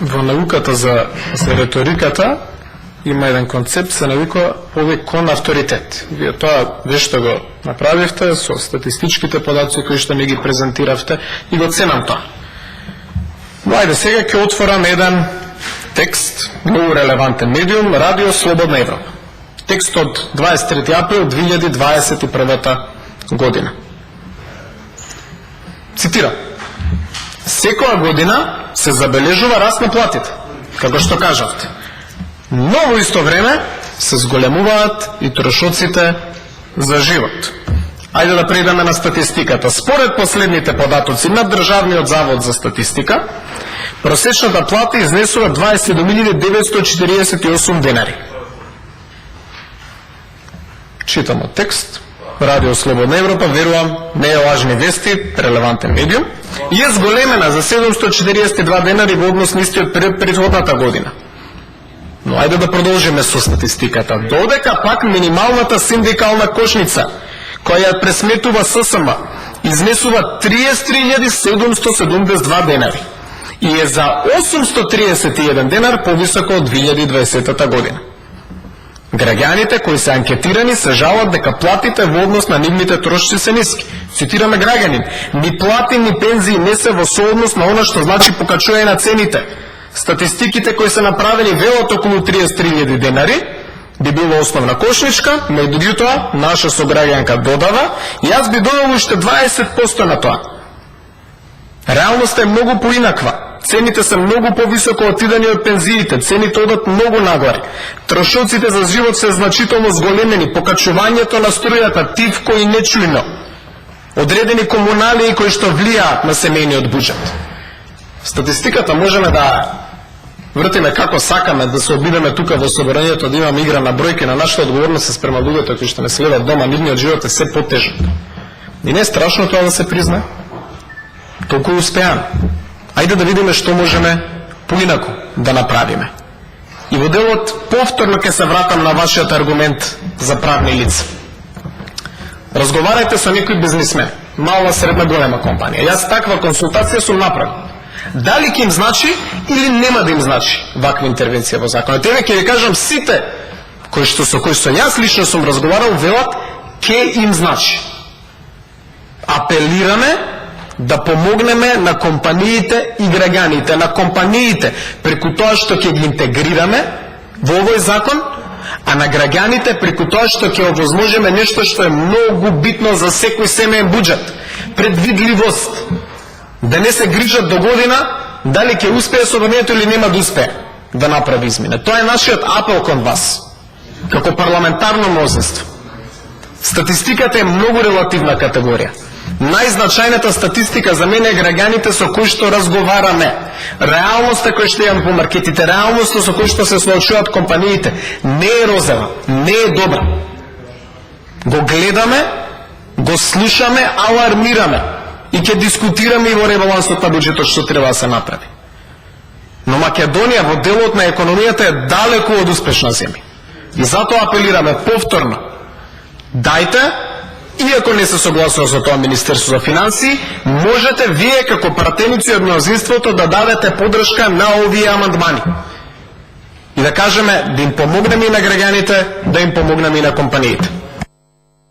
Во науката за реториката има еден концепт, се нарекува повик кон авторитет. Вие тоа вешто го направивте со статистичките подаци кои што ми ги презентиравте и го ценам тоа. Но ајде сега ќе отворам еден текст, многу релевантен медиум, Радио Слободна Европа. Текст од 23 април 2021 година. Цитирам: секоја година се забележува раст на платите, како што кажавте. Но во исто време се зголемуваат и трошоците за живот. Ајде да преидеме на статистиката. Според последните податоци на Државниот завод за статистика, просечната плата изнесува 27.948 денари. Читам од текст. Радио Слободна Европа, верувам, не е лажни вести, релевантен медиум, и е зголемена за 742 денари во однос на истиот период претходната година. Но ајде да продолжиме со статистиката. Додека пак минималната синдикална кошница, која ја пресметува ССМ, изнесува 33.772 денари и е за 831 денар повисоко од 2020 година. Граѓаните кои се анкетирани се жалат дека платите во однос на нивните трошоци се ниски. Цитираме граѓанин: ни плати ни пензии не се во сооднос на она што значи покачување на цените. Статистиките кои се направени велат околу 33.000 денари би било основна кошничка, меѓутоа наша сограѓанка додава: јас би додал уште 20% на тоа. Реалноста е многу поинаква. Цените се многу повисоко отидени од пензиите, цените одат многу нагоре. Трошоците за живот се значително зголемени, покачувањето на струјата тивко и нечујно. Одредени комуналии кои што влијаат на семејниот буџет. Статистиката можеме да вртиме како сакаме, да се обидеме тука во собранието, да имаме игра на бројки, на нашата одговорност се спрема луѓето кои што не се леват дома, нивниот живот е се потежок. И не е страшно тоа да се призна. Толку успеано. Ајде да видиме што можеме поинаку да направиме. И во делот повторно ќе се вратам на вашиот аргумент за правни лица. Разговарајте со некој бизнисмен, мала, средна, голема компанија. Јас таква консултација сум направил. Дали ќе им значи или нема да им значи ваква интервенција во законот? Еве ќе ви кажам, сите кои што јас лично сум разговарал велат ќе им значи. Апелираме да помогнеме на компаниите и граѓаните, на компаниите преку тоа што ќе ги интегрираме во овој закон, а на граѓаните преку тоа што ќе овозможиме нешто што е многу битно за секој семеен буџет: предвидливост. Да не се грижат до година дали ќе успее собранието или нема да успее да направи измена. Тоа е нашиот апел кон вас, како парламентарно мнозинство. Статистиката е многу релативна категорија. Најзначајната статистика за мене е граѓаните со кои што разговараме. Реалноста која што имаме по маркетите, реалноста со кои што се соочуваат компаниите, не е розова, не е добра. Го гледаме, го слушаме, алармираме и ќе дискутираме и во ребалансот на буџетот што треба да се направи. Но Македонија во делот на економијата е далеку од успешна земја. И затоа апелираме повторно: дајте, иако не се согласува со тоа Министерство за финансии, можете вие како пратеници од мнозинството да дадете поддршка на овие амандмани. И да кажеме да им помогнеме и на граѓаните, да им помогнеме и на компаниите.